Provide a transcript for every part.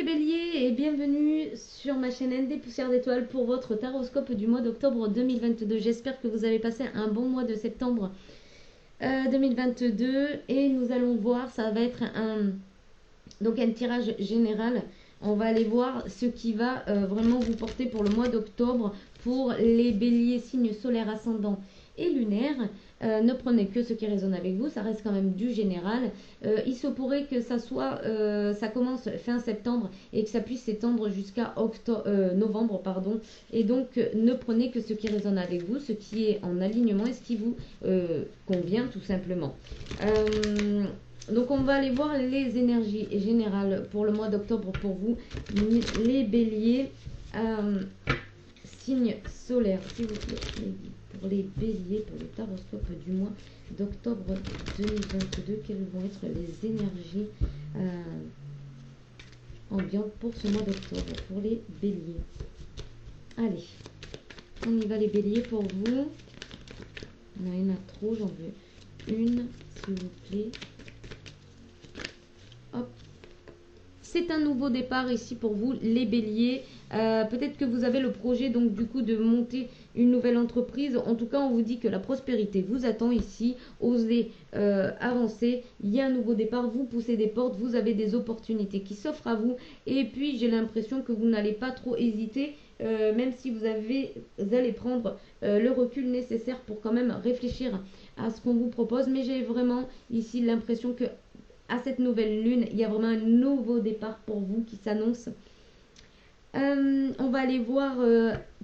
béliers et bienvenue sur ma chaîne ND Poussière d'étoiles pour votre taroscope du mois d'octobre 2022. J'espère que vous avez passé un bon mois de septembre 2022 et nous allons voir, ça va être un tirage général. On va aller voir ce qui va vraiment vous porter pour le mois d'octobre pour les béliers, signes solaires, ascendants et lunaires. Ne prenez que ce qui résonne avec vous, ça reste quand même du général. Il se pourrait que ça soit, ça commence fin septembre et que ça puisse s'étendre jusqu'à novembre, pardon. Et donc ne prenez que ce qui résonne avec vous, ce qui est en alignement et ce qui vous convient tout simplement. Donc on va aller voir les énergies générales pour le mois d'octobre pour vous, les béliers, signes solaires, s'il vous plaît. Pour les béliers, pour le taroscope du mois d'octobre 2022, quelles vont être les énergies ambiantes pour ce mois d'octobre, pour les béliers. Allez, on y va les béliers pour vous. Il y en a trop, j'en veux une, s'il vous plaît. Hop. C'est un nouveau départ ici pour vous, les béliers. Peut-être que vous avez le projet donc du coup de monter une nouvelle entreprise. En tout cas, on vous dit que la prospérité vous attend ici. Osez avancer. Il y a un nouveau départ. Vous poussez des portes. Vous avez des opportunités qui s'offrent à vous. Et puis, j'ai l'impression que vous n'allez pas trop hésiter. Même si vous allez prendre le recul nécessaire pour quand même réfléchir à ce qu'on vous propose. Mais j'ai vraiment ici l'impression que à cette nouvelle lune, il y a vraiment un nouveau départ pour vous qui s'annonce. On va aller voir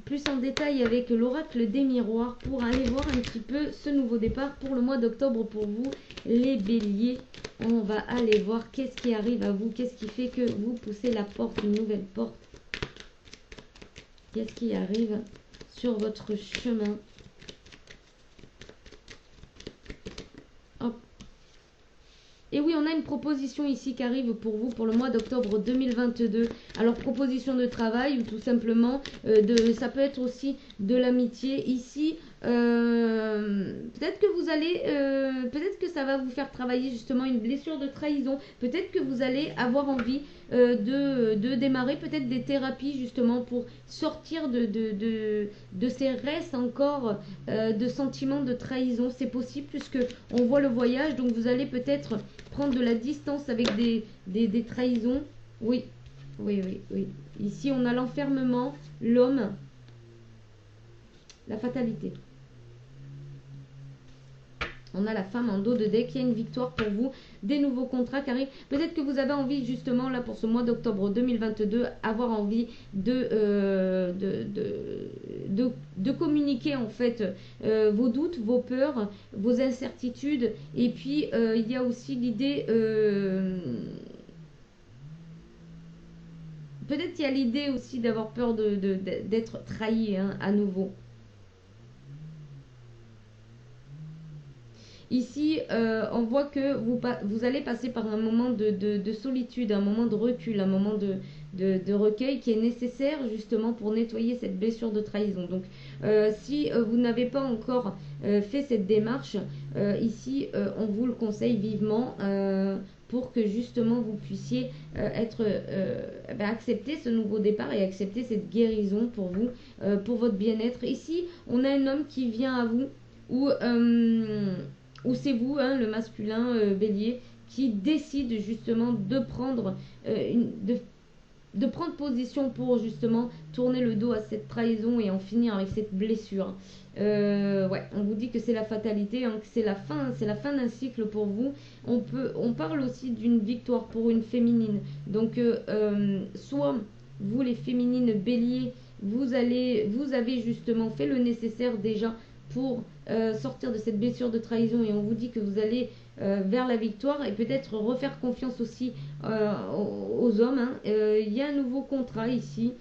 plus en détail avec l'oracle des miroirs pour aller voir un petit peu ce nouveau départ pour le mois d'octobre pour vous, les béliers. On va aller voir qu'est-ce qui arrive à vous, qu'est-ce qui fait que vous poussez la porte, une nouvelle porte. Qu'est-ce qui arrive sur votre chemin. Hop. Et oui, on a une proposition ici qui arrive pour vous pour le mois d'octobre 2022. Alors, proposition de travail ou tout simplement, ça peut être aussi de l'amitié. Ici, peut-être que vous allez, peut-être que ça va vous faire travailler justement une blessure de trahison. Peut-être que vous allez avoir envie de démarrer peut-être des thérapies justement pour sortir de ces restes encore de sentiments de trahison. C'est possible puisque on voit le voyage, donc vous allez peut-être prendre de la distance avec des trahisons. Oui, oui, oui, oui. Ici, on a l'enfermement, l'homme, la fatalité. On a la femme en dos de deck, il y a une victoire pour vous, des nouveaux contrats qui arrivent. Peut-être que vous avez envie justement là pour ce mois d'octobre 2022, avoir envie de communiquer en fait vos doutes, vos peurs, vos incertitudes. Et puis il y a aussi l'idée, peut-être il y a l'idée aussi d'avoir peur d'être trahi hein, à nouveau. Ici, on voit que vous allez passer par un moment de solitude, un moment de recul, un moment de recueil qui est nécessaire justement pour nettoyer cette blessure de trahison. Donc, si vous n'avez pas encore fait cette démarche, ici, on vous le conseille vivement pour que justement vous puissiez accepter ce nouveau départ et accepter cette guérison pour vous, pour votre bien-être. Ici, on a un homme qui vient à vous ou c'est vous, hein, le masculin bélier, qui décide justement de prendre prendre position pour justement tourner le dos à cette trahison et en finir avec cette blessure. Ouais, on vous dit que c'est la fatalité, hein, que c'est la fin d'un cycle pour vous. On parle aussi d'une victoire pour une féminine. Donc, soit vous les féminines béliers, vous avez justement fait le nécessaire déjà pour sortir de cette blessure de trahison et on vous dit que vous allez vers la victoire et peut-être refaire confiance aussi aux hommes. Hein. Il y a un nouveau contrat ici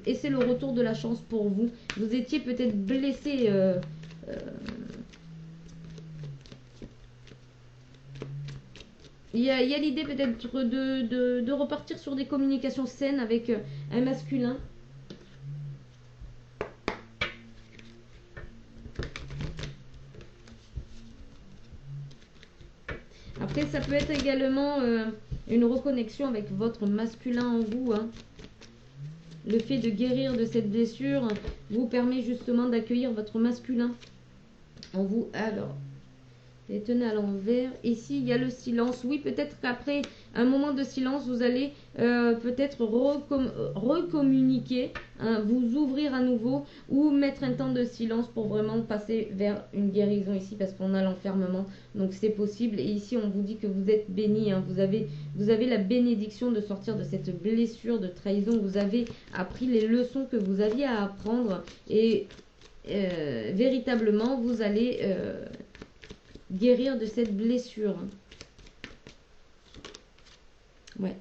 et c'est le retour de la chance pour vous. Vous étiez peut-être blessé. Il y a l'idée peut-être de repartir sur des communications saines avec un masculin. Après, ça peut être également une reconnexion avec votre masculin en vous. Hein. Le fait de guérir de cette blessure vous permet justement d'accueillir votre masculin en vous. Alors, les tenez à l'envers. Ici, il y a le silence. Oui, peut-être qu'après un moment de silence, vous allez peut-être recommuniquer, hein, vous ouvrir à nouveau ou mettre un temps de silence pour vraiment passer vers une guérison ici parce qu'on a l'enfermement. Donc, c'est possible. Et ici, on vous dit que vous êtes béni. Hein. Vous avez la bénédiction de sortir de cette blessure de trahison. Vous avez appris les leçons que vous aviez à apprendre et véritablement, vous allez... guérir de cette blessure. Ouais.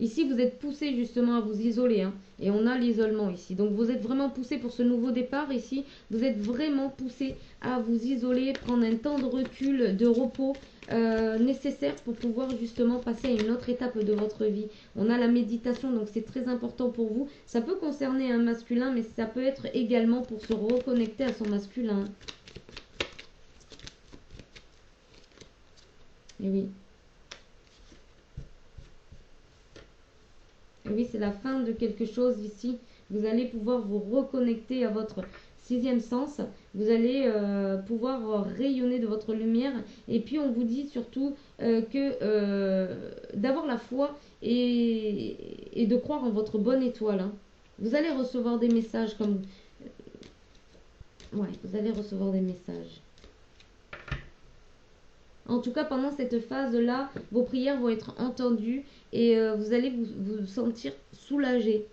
Ici, vous êtes poussé justement à vous isoler. Hein, et on a l'isolement ici. Donc, vous êtes vraiment poussé pour ce nouveau départ ici. Vous êtes vraiment poussé à vous isoler, prendre un temps de recul, de repos nécessaire pour pouvoir justement passer à une autre étape de votre vie. On a la méditation, donc c'est très important pour vous. Ça peut concerner un masculin, mais ça peut être également pour se reconnecter à son masculin. Et oui. Et oui, c'est la fin de quelque chose ici. Vous allez pouvoir vous reconnecter à votre sixième sens. Vous allez pouvoir rayonner de votre lumière. Et puis, on vous dit surtout d'avoir la foi et de croire en votre bonne étoile. Hein. Vous allez recevoir des messages comme... Ouais, vous allez recevoir des messages. En tout cas, pendant cette phase-là, vos prières vont être entendues et vous allez vous sentir soulagé.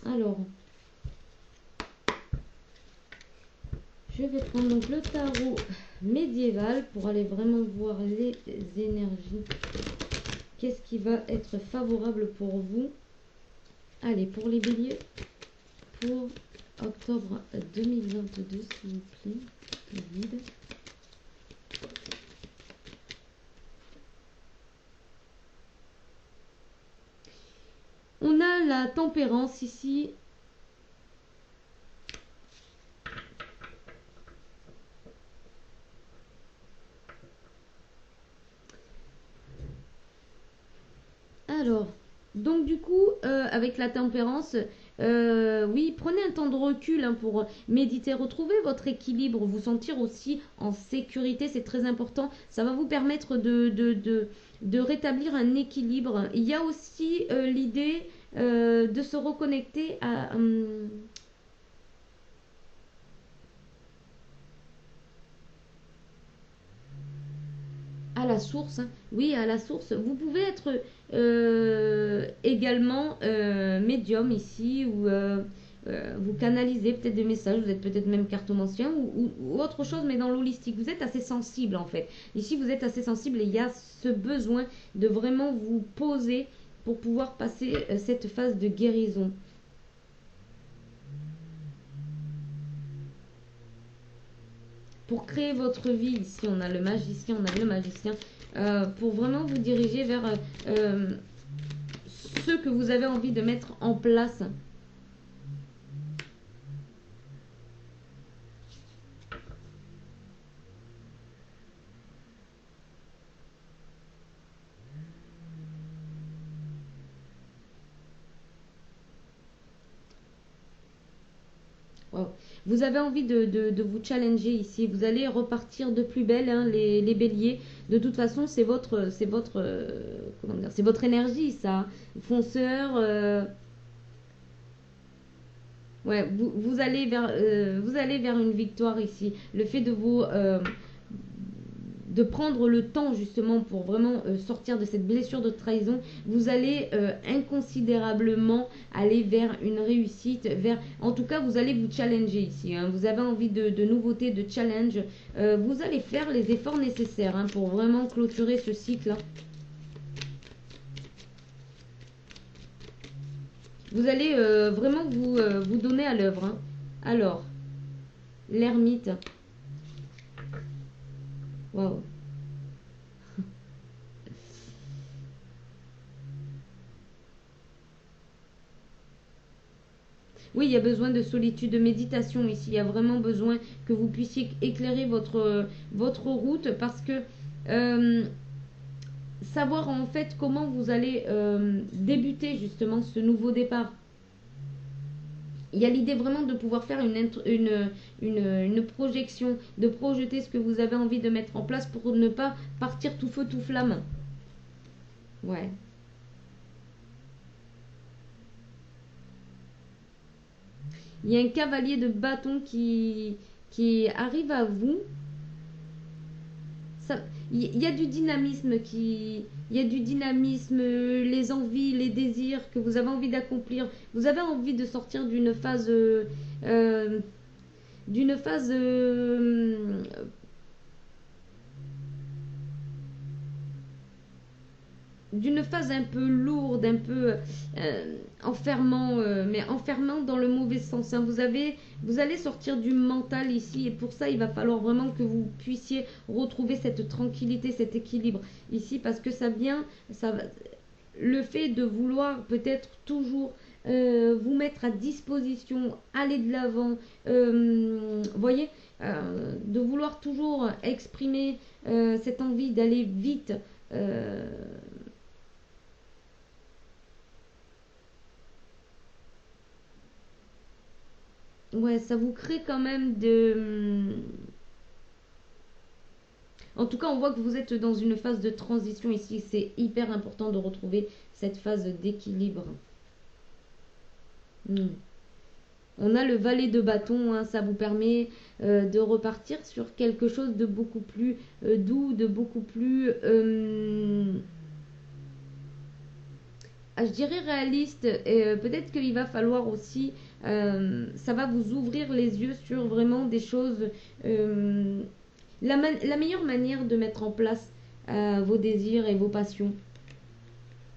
Alors, je vais prendre donc le tarot médiéval pour aller vraiment voir les énergies. Qu'est-ce qui va être favorable pour vous? Allez, pour les béliers, pour octobre 2022, s'il vous plaît, le vide. On a la tempérance ici. Alors, donc du coup, avec la tempérance, oui, prenez un temps de recul hein, pour méditer, retrouver votre équilibre, vous sentir aussi en sécurité, c'est très important. Ça va vous permettre de rétablir un équilibre. Il y a aussi l'idée de se reconnecter à la source. Hein. Oui, à la source. Vous pouvez être également médium ici ou vous canalisez peut-être des messages, vous êtes peut-être même cartomancien ou autre chose, mais dans l'holistique. Vous êtes assez sensible en fait. Ici, vous êtes assez sensible et il y a ce besoin de vraiment vous poser pour pouvoir passer cette phase de guérison. Pour créer votre vie, ici on a le magicien, on a le magicien, pour vraiment vous diriger vers ce que vous avez envie de mettre en place. Wow. Vous avez envie de vous challenger ici. Vous allez repartir de plus belle, hein, les béliers. De toute façon, c'est votre comment dire, c'est votre énergie, ça. Fonceur. Ouais, vous allez vers une victoire ici. Le fait de prendre le temps justement pour vraiment sortir de cette blessure de trahison, vous allez inconsidérablement aller vers une réussite, en tout cas vous allez vous challenger ici, hein. Vous avez envie de nouveautés, de challenge, vous allez faire les efforts nécessaires hein, pour vraiment clôturer ce cycle. Vous allez vraiment vous donner à l'œuvre. Hein. Alors, l'ermite. Waouh. Oui, il y a besoin de solitude, de méditation ici. Il y a vraiment besoin que vous puissiez éclairer votre route parce que savoir en fait comment vous allez débuter justement ce nouveau départ. Il y a l'idée vraiment de pouvoir faire une projection, de projeter ce que vous avez envie de mettre en place pour ne pas partir tout feu, tout flamme. Ouais. Il y a un cavalier de bâton qui arrive à vous. Il y a du dynamisme il y a du dynamisme, les envies, les désirs que vous avez envie d'accomplir. Vous avez envie de sortir d'une phase d'une phase un peu lourde, un peu enfermant, mais enfermant dans le mauvais sens. Hein. Vous allez sortir du mental ici, et pour ça, il va falloir vraiment que vous puissiez retrouver cette tranquillité, cet équilibre ici, parce que le fait de vouloir peut-être toujours vous mettre à disposition, aller de l'avant, voyez, de vouloir toujours exprimer cette envie d'aller vite. Ouais, ça vous crée quand même En tout cas, on voit que vous êtes dans une phase de transition ici. C'est hyper important de retrouver cette phase d'équilibre. On a le valet de bâton, hein, ça vous permet de repartir sur quelque chose de beaucoup plus doux, de beaucoup plus, je dirais réaliste. Et peut-être qu'il va falloir aussi, ça va vous ouvrir les yeux sur vraiment des choses. La meilleure manière de mettre en place vos désirs et vos passions.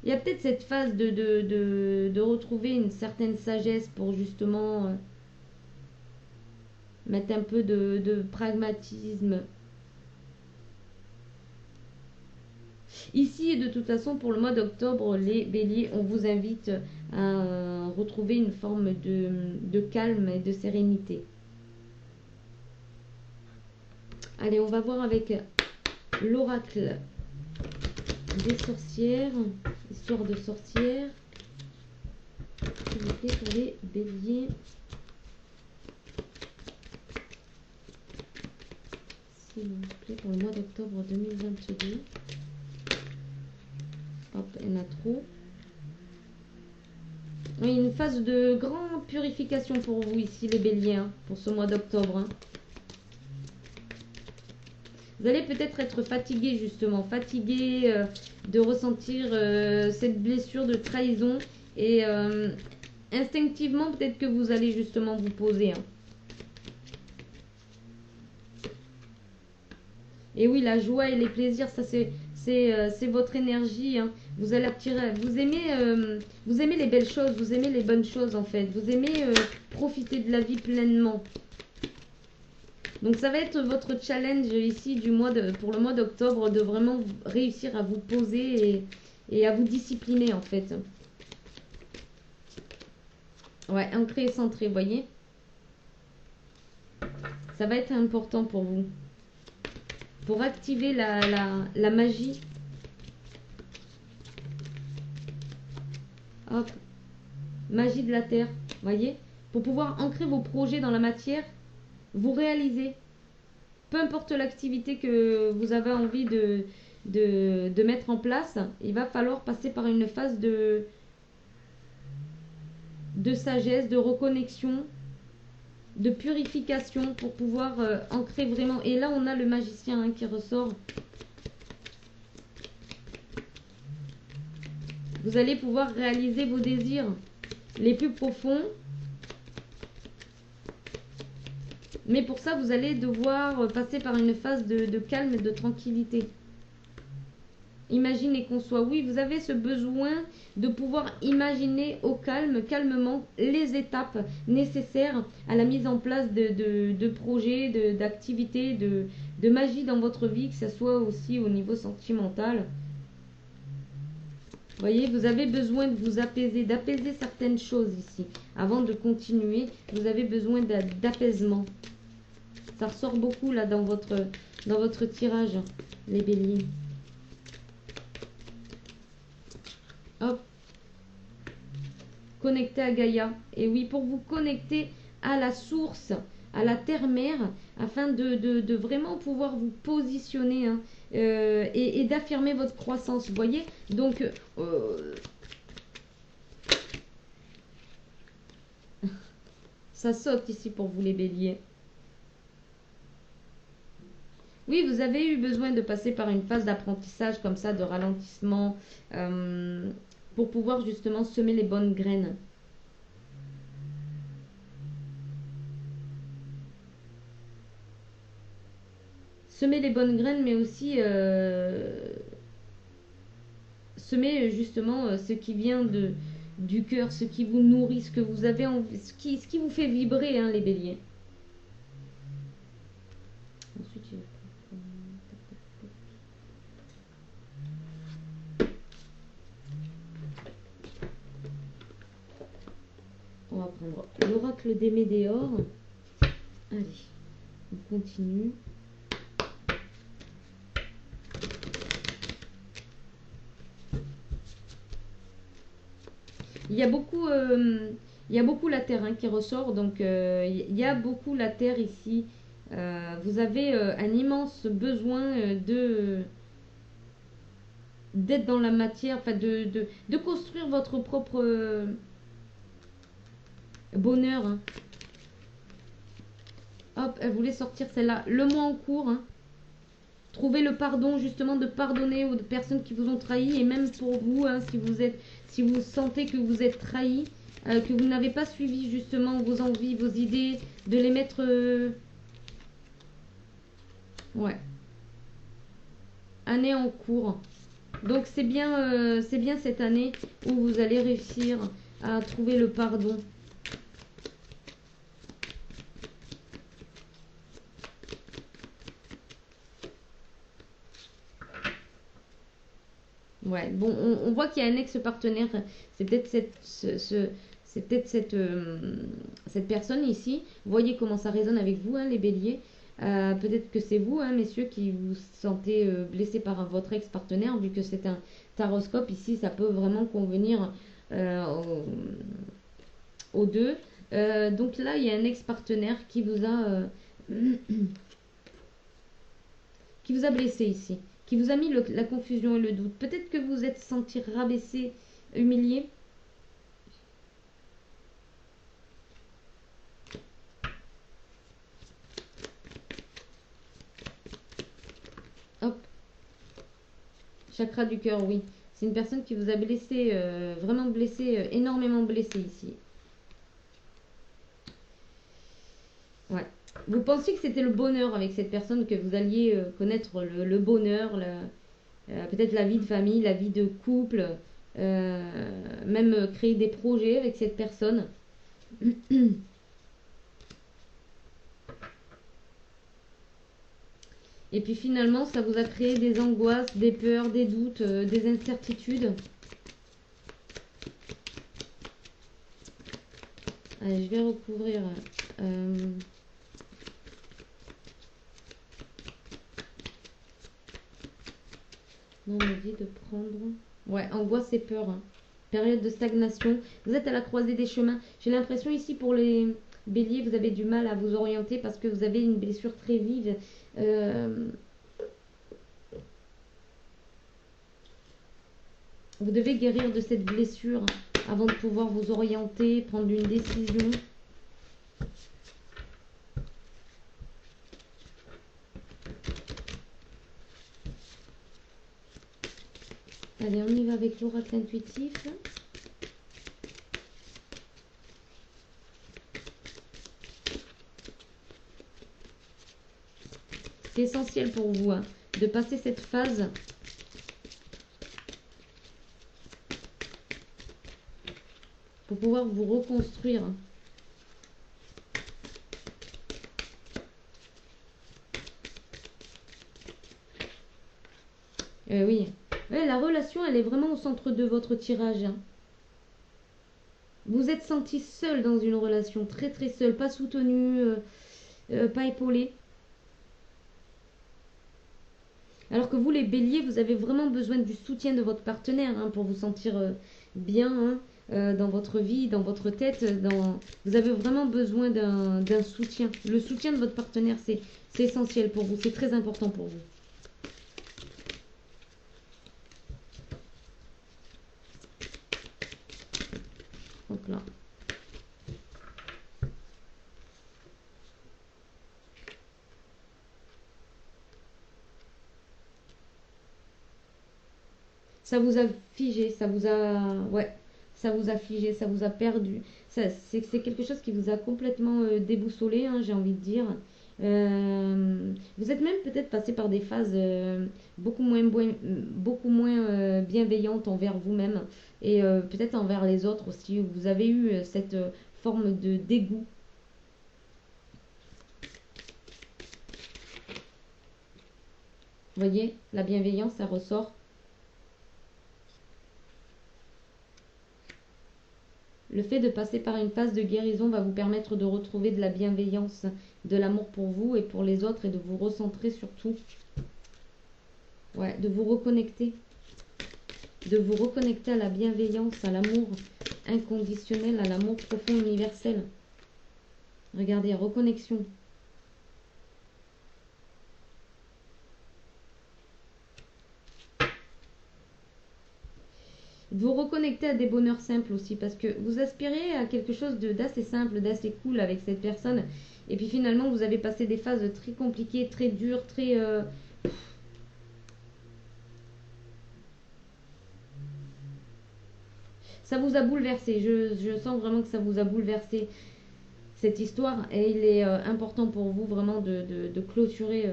Il y a peut-être cette phase de retrouver une certaine sagesse pour justement mettre un peu de pragmatisme. Ici, de toute façon, pour le mois d'octobre, les béliers, on vous invite à retrouver une forme de calme et de sérénité. Allez, on va voir avec l'oracle des sorcières, histoire de sorcières. S'il vous plaît, pour les béliers. S'il vous plaît, pour le mois d'octobre 2022. Hop, il y en a trop. Oui, une phase de grande purification pour vous ici, les béliers, hein, pour ce mois d'octobre. Hein. Vous allez peut-être être fatigué, justement, fatigué de ressentir cette blessure de trahison. Et instinctivement, peut-être que vous allez justement vous poser. Hein. Et oui, la joie et les plaisirs, ça c'est votre énergie. Hein. Vous allez attirer, vous aimez les belles choses, vous aimez les bonnes choses en fait. Vous aimez profiter de la vie pleinement. Donc ça va être votre challenge ici pour le mois d'octobre de vraiment réussir à vous poser et à vous discipliner en fait. Ouais, ancré et centré, vous voyez. Ça va être important pour vous. Pour activer la magie. Hop. Magie de la terre, voyez. Pour pouvoir ancrer vos projets dans la matière, vous réalisez. Peu importe l'activité que vous avez envie de mettre en place, il va falloir passer par une phase de sagesse, de reconnexion, de purification pour pouvoir ancrer vraiment. Et là, on a le magicien hein, qui ressort. Vous allez pouvoir réaliser vos désirs les plus profonds. Mais pour ça, vous allez devoir passer par une phase de calme et de tranquillité. Imaginez qu'on soit, oui, vous avez ce besoin de pouvoir imaginer au calme, calmement, les étapes nécessaires à la mise en place de projets, d'activités, de magie dans votre vie, que ce soit aussi au niveau sentimental. voyez, vous avez besoin de vous apaiser, d'apaiser certaines choses ici. Avant de continuer, vous avez besoin d'apaisement. Ça ressort beaucoup là dans votre tirage, les béliers. Hop. Connecté à Gaïa. Et oui, pour vous connecter à la source, à la terre-mère, afin de vraiment pouvoir vous positionner hein, et d'affirmer votre croissance. Vous voyez? Donc, ça saute ici pour vous les béliers. Oui, vous avez eu besoin de passer par une phase d'apprentissage comme ça, de ralentissement, pour pouvoir justement semer les bonnes graines. Semer les bonnes graines, mais aussi semer justement ce qui vient du cœur, ce qui vous nourrit, ce que vous avez envie, ce qui vous fait vibrer, hein, les béliers. Ensuite, on va prendre l'oracle des météores. Allez, on continue. Il y a beaucoup la terre hein, qui ressort, donc il y a beaucoup la terre ici. Vous avez un immense besoin d'être dans la matière, enfin de construire votre propre bonheur. Hein. Hop, elle voulait sortir celle-là. Le mois en cours. Hein. Trouvez le pardon, justement, de pardonner aux personnes qui vous ont trahi. Et même pour vous, hein, si vous sentez que vous êtes trahi, que vous n'avez pas suivi justement vos envies, vos idées, de les mettre... Ouais. Année en cours. Donc c'est bien cette année où vous allez réussir à trouver le pardon. Ouais, bon, on voit qu'il y a un ex-partenaire. C'est peut-être cette personne ici. Voyez comment ça résonne avec vous, hein, les béliers. Peut-être que c'est vous, hein, messieurs, qui vous sentez blessé par votre ex-partenaire, vu que c'est un taroscope. Ici, ça peut vraiment convenir aux deux. Donc là, il y a un ex-partenaire qui vous a qui vous a blessé ici, qui vous a mis la confusion et le doute. Peut-être que vous êtes senti rabaissé, humilié. Hop. Chakra du cœur, oui. C'est une personne qui vous a blessé, vraiment blessé, énormément blessé ici. Ouais. Vous pensiez que c'était le bonheur avec cette personne, que vous alliez connaître le bonheur, peut-être la vie de famille, la vie de couple, même créer des projets avec cette personne. Et puis finalement, ça vous a créé des angoisses, des peurs, des doutes, des incertitudes. Allez, je vais recouvrir. Non, on m'a dit de prendre... Ouais, angoisse et peur. Hein. Période de stagnation. Vous êtes à la croisée des chemins. J'ai l'impression ici pour les béliers, vous avez du mal à vous orienter parce que vous avez une blessure très vive. Vous devez guérir de cette blessure avant de pouvoir vous orienter, prendre une décision. Allez, on y va avec l'oracle intuitif. C'est essentiel pour vous hein, de passer cette phase pour pouvoir vous reconstruire. Oui. Ouais, la relation relation, elle est vraiment au centre de votre tirage. Hein. Vous êtes senti seul dans une relation, très très seul, pas soutenu, pas épaulé. Alors que vous, les béliers, vous avez vraiment besoin du soutien de votre partenaire hein, pour vous sentir bien hein, dans votre vie, dans votre tête. Vous avez vraiment besoin d'un soutien. Le soutien de votre partenaire, c'est essentiel pour vous, c'est très important pour vous. Donc là. Ça vous a figé, ça vous a... Ouais, ça vous a figé, ça vous a perdu. C'est quelque chose qui vous a complètement déboussolé, hein, j'ai envie de dire. Vous êtes même peut-être passé par des phases beaucoup moins bienveillantes envers vous-même et peut-être envers les autres aussi. Vous avez eu cette forme de dégoût. Vous voyez, la bienveillance, ça ressort. Le fait de passer par une phase de guérison va vous permettre de retrouver de la bienveillance, de l'amour pour vous et pour les autres et de vous recentrer surtout. Ouais, de vous reconnecter. De vous reconnecter à la bienveillance, à l'amour inconditionnel, à l'amour profond universel. Regardez, reconnexion. Vous reconnecter à des bonheurs simples aussi parce que vous aspirez à quelque chose d'assez simple, d'assez cool avec cette personne et puis finalement vous avez passé des phases très compliquées, très dures, très... Ça vous a bouleversé, je sens vraiment que ça vous a bouleversé cette histoire et il est important pour vous vraiment de clôturer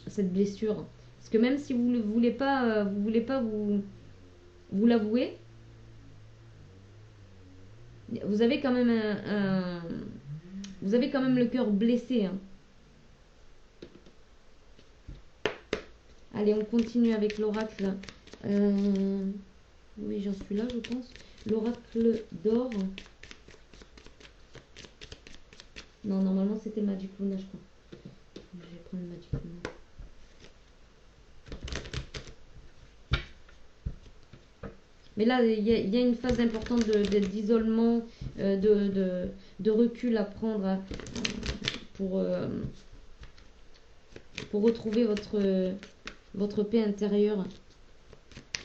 cette blessure. Parce que même si vous ne voulez pas, vous l'avouer, vous avez quand même vous avez quand même le cœur blessé. Hein. Allez, on continue avec l'oracle. Oui, j'en suis là, je pense. L'oracle d'or. Non, normalement, c'était Magic Luna, je crois. Je vais prendre le Magic Luna. Mais là, il y a une phase importante d'isolement, de recul à prendre pour retrouver votre paix intérieure.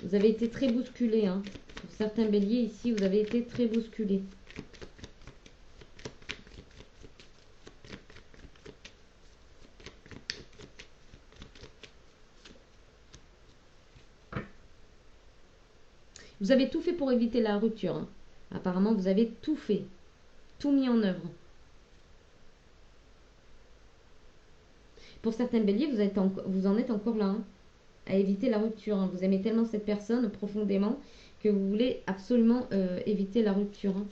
Vous avez été très bousculé. Hein. Pour certains béliers ici, vous avez été très bousculé. Vous avez tout fait pour éviter la rupture. Hein. Apparemment, vous avez tout fait. Tout mis en œuvre. Pour certains béliers, vous en êtes encore là. Hein, à éviter la rupture. Hein. Vous aimez tellement cette personne profondément que vous voulez absolument éviter la rupture. Hein.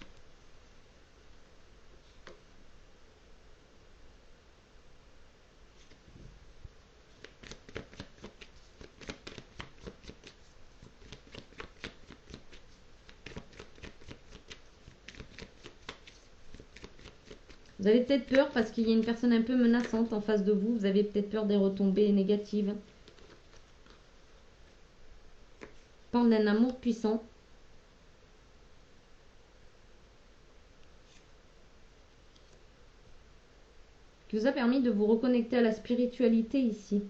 Vous avez peut-être peur parce qu'il y a une personne un peu menaçante en face de vous. Vous avez peut-être peur des retombées négatives. Parle d'un amour puissant. Qui vous a permis de vous reconnecter à la spiritualité ici.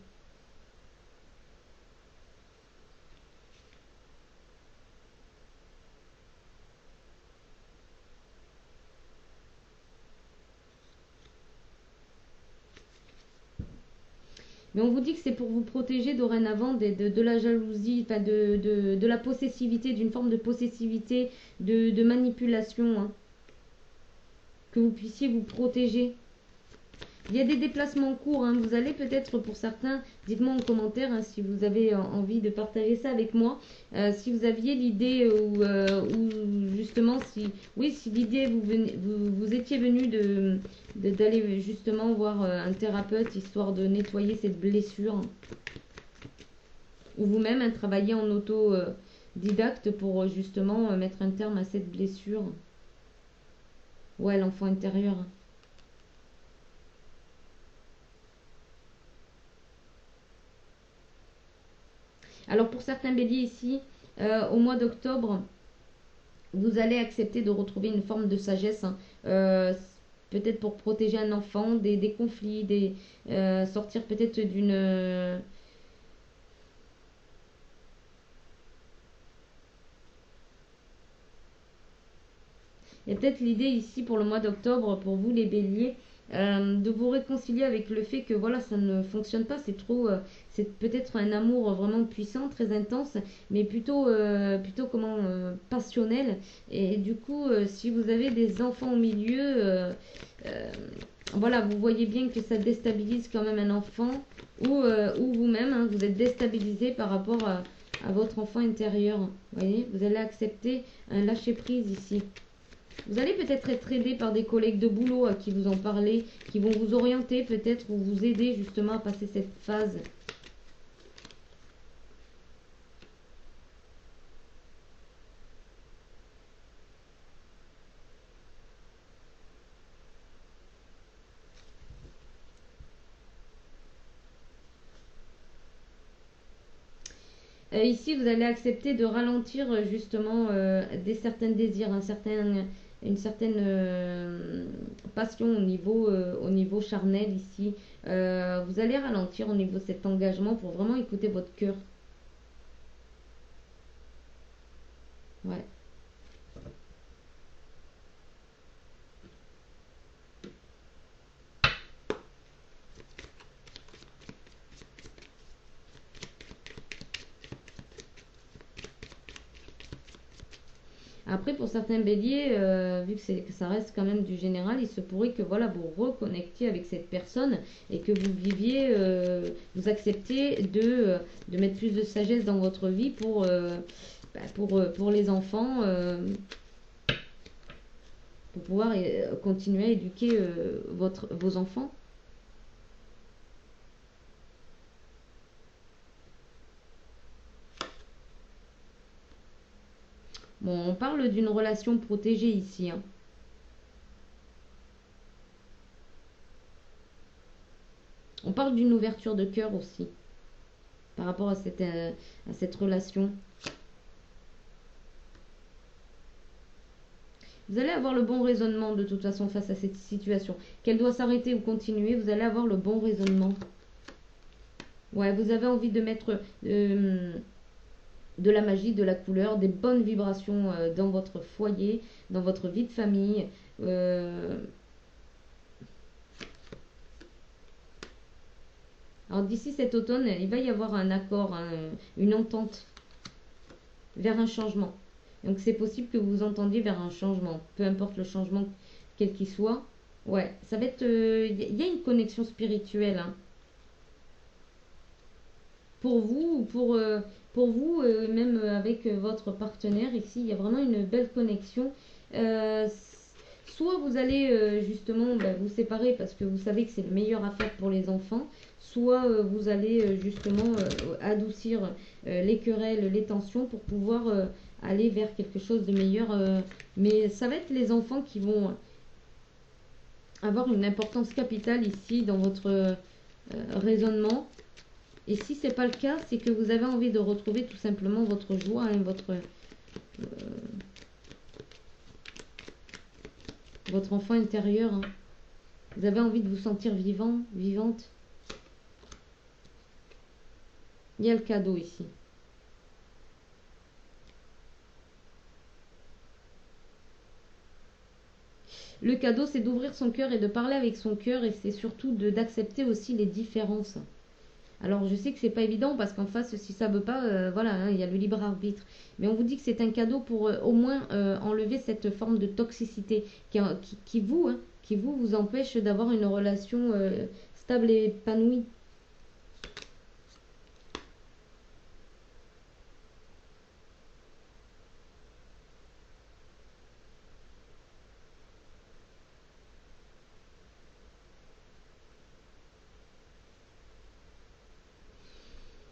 Mais on vous dit que c'est pour vous protéger dorénavant de la jalousie, enfin de la possessivité, d'une forme de possessivité, de manipulation. Hein. Que vous puissiez vous protéger. Il y a des déplacements courts. Hein. Vous allez peut-être, pour certains, dites-moi en commentaire hein, si vous avez envie de partager ça avec moi. Si vous aviez l'idée ou justement, si l'idée vous étiez venu d'aller justement voir un thérapeute histoire de nettoyer cette blessure. ou vous-même hein, travailler en autodidacte pour justement mettre un terme à cette blessure. Ouais, l'enfant intérieur. Alors pour certains béliers ici, au mois d'octobre, vous allez accepter de retrouver une forme de sagesse, hein. Peut-être pour protéger un enfant des conflits, sortir peut-être d'une... Il y a peut-être l'idée ici pour le mois d'octobre, pour vous les béliers, de vous réconcilier avec le fait que voilà, ça ne fonctionne pas, c'est trop, c'est peut-être un amour vraiment puissant, très intense, mais plutôt comment, passionnel. Et du coup, si vous avez des enfants au milieu, euh, voilà, vous voyez bien que ça déstabilise quand même un enfant, ou vous-même, hein, vous êtes déstabilisé par rapport à votre enfant intérieur. Vous voyez, vous allez accepter un lâcher-prise ici. Vous allez peut-être être aidé par des collègues de boulot à qui vous en parlez, qui vont vous orienter peut-être ou vous aider justement à passer cette phase. Ici, vous allez accepter de ralentir justement certains désirs, une certaine passion au niveau charnel ici. Vous allez ralentir au niveau de cet engagement pour vraiment écouter votre cœur. Ouais. Après, pour certains béliers, vu que ça reste quand même du général, il se pourrait que voilà, vous reconnectiez avec cette personne et que vous viviez, vous acceptiez de mettre plus de sagesse dans votre vie pour les enfants, pour pouvoir continuer à éduquer vos enfants. Bon, on parle d'une relation protégée ici, hein. On parle d'une ouverture de cœur aussi par rapport à cette relation. Vous allez avoir le bon raisonnement de toute façon face à cette situation. Qu'elle doit s'arrêter ou continuer, vous allez avoir le bon raisonnement. Ouais, vous avez envie de mettre de la magie, de la couleur, des bonnes vibrations dans votre foyer, dans votre vie de famille. Alors d'ici cet automne, il va y avoir un accord, hein, une entente vers un changement. Donc c'est possible que vous vous entendiez vers un changement, peu importe le changement quel qu'il soit. Ouais, ça va être... Il y a une connexion spirituelle, hein. Pour vous ou pour vous, même avec votre partenaire ici, il y a vraiment une belle connexion. Euh, Soit vous allez justement vous séparer parce que vous savez que c'est le meilleur à faire pour les enfants, soit vous allez justement adoucir les querelles, les tensions pour pouvoir aller vers quelque chose de meilleur. Mais ça va être les enfants qui vont avoir une importance capitale ici dans votre raisonnement. Et si c'est pas le cas, c'est que vous avez envie de retrouver tout simplement votre joie, hein, votre enfant intérieur, hein. Vous avez envie de vous sentir vivant, vivante. Il y a le cadeau ici. Le cadeau, c'est d'ouvrir son cœur et de parler avec son cœur, et c'est surtout d'accepter aussi les différences. Alors je sais que c'est pas évident parce qu'en face, si ça veut pas, voilà, hein, il y a le libre arbitre. Mais on vous dit que c'est un cadeau pour au moins enlever cette forme de toxicité qui vous, hein, qui vous empêche d'avoir une relation stable et épanouie.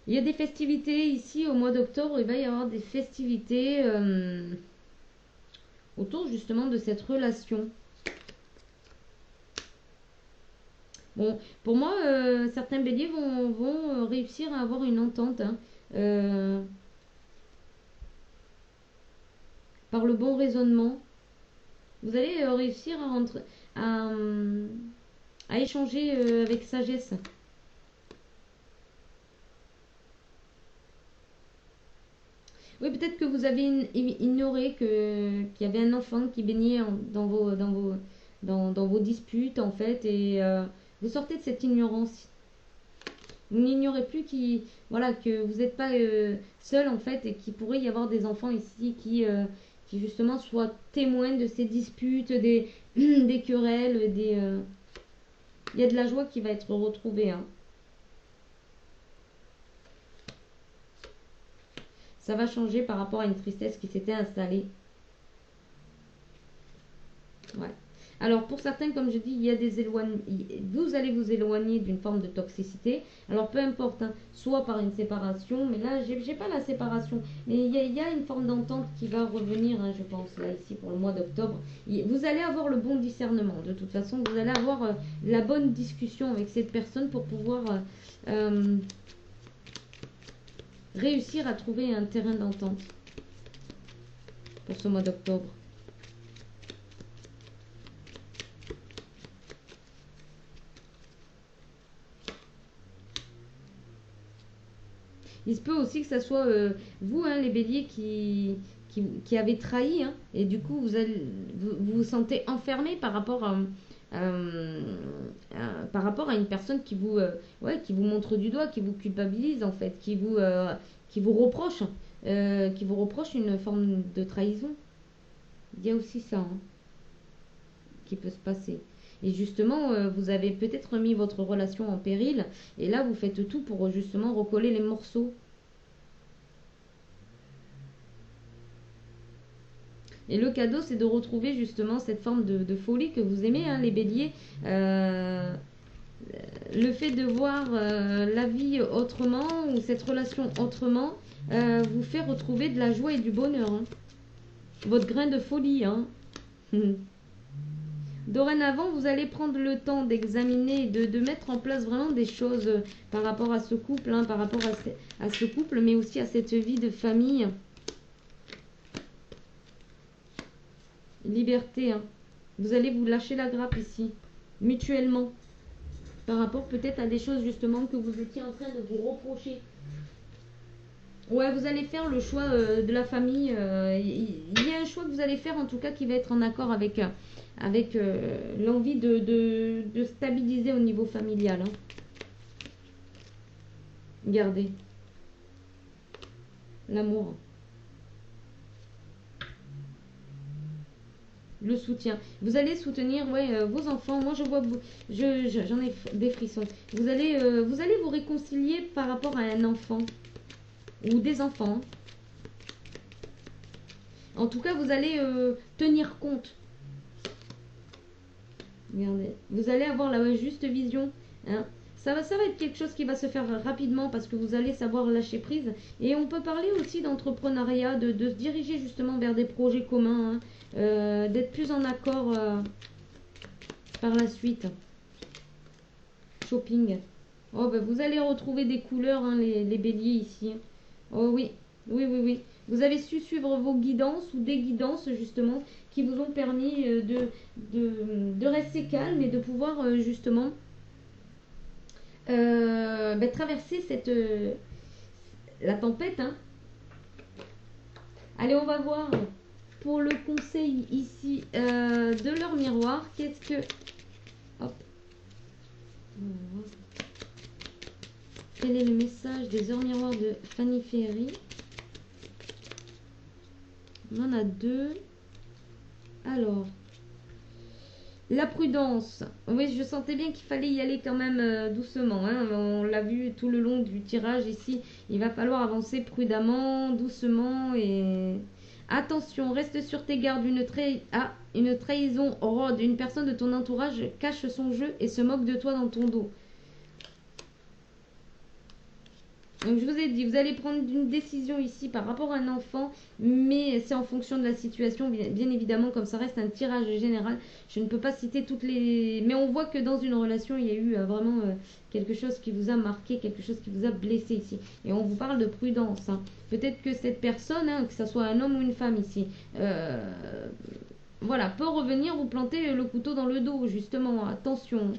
Il y a des festivités ici au mois d'octobre. Il va y avoir des festivités autour justement de cette relation. Bon, pour moi, certains béliers vont réussir à avoir une entente, hein, par le bon raisonnement. Vous allez réussir à échanger avec sagesse. Oui, peut-être que vous avez ignoré qu'il y avait un enfant qui baignait dans vos disputes, en fait, et vous sortez de cette ignorance. Vous n'ignorez plus voilà, que vous n'êtes pas seul, en fait, et qu'il pourrait y avoir des enfants ici qui justement, soient témoins de ces disputes, des querelles, il y a de la joie qui va être retrouvée, hein. Ça va changer par rapport à une tristesse qui s'était installée. Ouais. Alors pour certains, comme je dis, il y a des éloignements. Vous allez vous éloigner d'une forme de toxicité. Alors peu importe, hein, soit par une séparation, mais là j'ai pas la séparation, mais il y a une forme d'entente qui va revenir, hein, je pense, là ici pour le mois d'octobre. Vous allez avoir le bon discernement. De toute façon, vous allez avoir la bonne discussion avec cette personne pour pouvoir réussir à trouver un terrain d'entente pour ce mois d'octobre. Il se peut aussi que ça soit vous, hein, les béliers, qui avez trahi, hein, et du coup vous sentez enfermé par rapport à une personne qui vous montre du doigt, qui vous culpabilise en fait, qui vous reproche une forme de trahison. Il y a aussi ça, hein, qui peut se passer. Et justement, vous avez peut-être mis votre relation en péril, et là vous faites tout pour justement recoller les morceaux. Et le cadeau, c'est de retrouver justement cette forme de folie que vous aimez, hein, les béliers. Le fait de voir la vie autrement, ou cette relation autrement, vous fait retrouver de la joie et du bonheur, hein. Votre grain de folie, hein. Dorénavant, vous allez prendre le temps d'examiner, de mettre en place vraiment des choses par rapport à ce couple, hein, par rapport à ce couple, mais aussi à cette vie de famille. Liberté, hein. Vous allez vous lâcher la grappe ici, mutuellement, par rapport peut-être à des choses justement que vous étiez en train de vous reprocher. Ouais, vous allez faire le choix de la famille. Il y a un choix que vous allez faire en tout cas qui va être en accord avec l'envie de stabiliser au niveau familial, hein. Regardez. L'amour. Le soutien. Vous allez soutenir vos enfants. Moi, je vois, j'en ai des frissons. Vous allez vous réconcilier par rapport à un enfant ou des enfants. En tout cas, vous allez tenir compte. Regardez. Vous allez avoir la juste vision, hein. Ça va être quelque chose qui va se faire rapidement parce que vous allez savoir lâcher prise. Et on peut parler aussi d'entrepreneuriat, de se diriger justement vers des projets communs, hein, d'être plus en accord par la suite. Shopping. Oh, ben, vous allez retrouver des couleurs, hein, les béliers ici. Oh oui, oui, oui, oui. Vous avez su suivre vos guidances ou des guidances justement qui vous ont permis de rester calme et de pouvoir justement traverser la tempête, hein. Allez, on va voir pour le conseil ici de leur miroir. Qu'est-ce que... Hop. Quel est le message des heures miroirs de Fanny Ferry? On en a deux. Alors, la prudence. Oui, je sentais bien qu'il fallait y aller quand même doucement, hein. On l'a vu tout le long du tirage ici. Il va falloir avancer prudemment, doucement et... Attention, reste sur tes gardes. Une trahison rôde. Une personne de ton entourage cache son jeu et se moque de toi dans ton dos. Donc, je vous ai dit, vous allez prendre une décision ici par rapport à un enfant, mais c'est en fonction de la situation, bien évidemment, comme ça reste un tirage général. Je ne peux pas citer toutes les... Mais on voit que dans une relation, il y a eu vraiment quelque chose qui vous a marqué, quelque chose qui vous a blessé ici. Et on vous parle de prudence. Hein. Peut-être que cette personne, hein, que ce soit un homme ou une femme ici, voilà, peut revenir vous planter le couteau dans le dos, justement. Attention.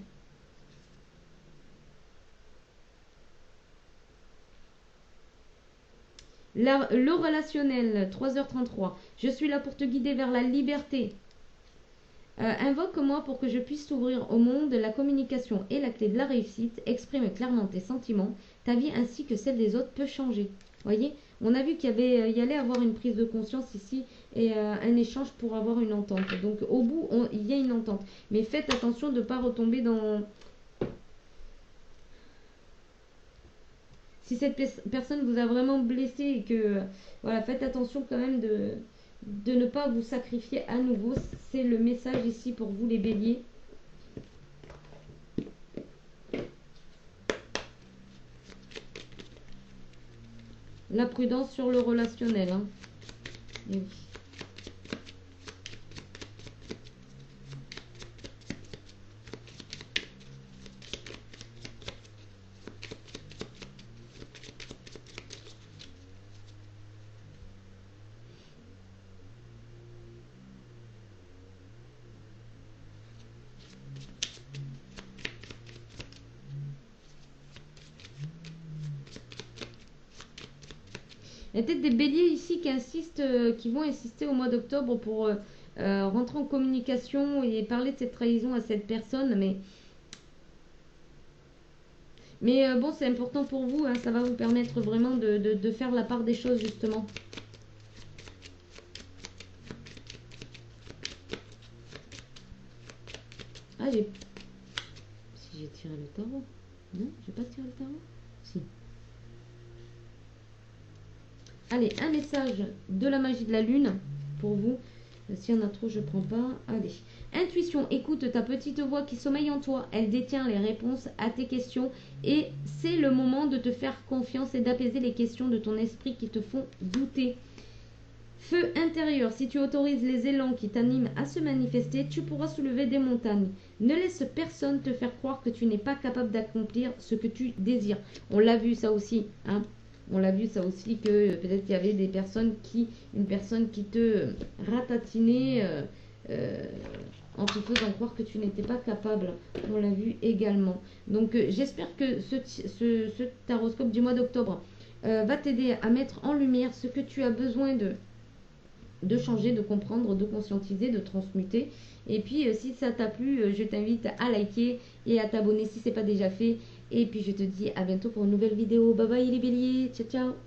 Le relationnel, 3h33. Je suis là pour te guider vers la liberté. Invoque-moi pour que je puisse t'ouvrir au monde. La communication est la clé de la réussite. Exprime clairement tes sentiments. Ta vie ainsi que celle des autres peut changer. Voyez, on a vu qu'il y allait avoir une prise de conscience ici et un échange pour avoir une entente. Donc au bout, il y a une entente. Mais faites attention de ne pas retomber dans... Si cette personne vous a vraiment blessé et que, voilà, faites attention quand même de ne pas vous sacrifier à nouveau. C'est le message ici pour vous les béliers. La prudence sur le relationnel. Hein. Et oui. Il y a peut-être des béliers ici qui insistent, qui vont insister au mois d'octobre pour rentrer en communication et parler de cette trahison à cette personne. Mais bon, c'est important pour vous. Hein, ça va vous permettre vraiment de faire la part des choses, justement. Ah, j'ai... Si j'ai tiré le tarot. Non, j'ai pas tiré le tarot. Si. Allez, un message de la magie de la lune pour vous. S'il y en a trop, je prends pas. Allez. Intuition, écoute ta petite voix qui sommeille en toi. Elle détient les réponses à tes questions. Et c'est le moment de te faire confiance et d'apaiser les questions de ton esprit qui te font douter. Feu intérieur, si tu autorises les élans qui t'animent à se manifester, tu pourras soulever des montagnes. Ne laisse personne te faire croire que tu n'es pas capable d'accomplir ce que tu désires. On l'a vu ça aussi, hein. On l'a vu ça aussi que peut-être il y avait des personnes une personne qui te ratatinait en te faisant croire que tu n'étais pas capable. On l'a vu également. Donc j'espère que ce taroscope du mois d'octobre va t'aider à mettre en lumière ce que tu as besoin de changer, de comprendre, de conscientiser, de transmuter. Et puis si ça t'a plu, je t'invite à liker et à t'abonner si ce n'est pas déjà fait. Et puis je te dis à bientôt pour une nouvelle vidéo. Bye bye les béliers, ciao ciao.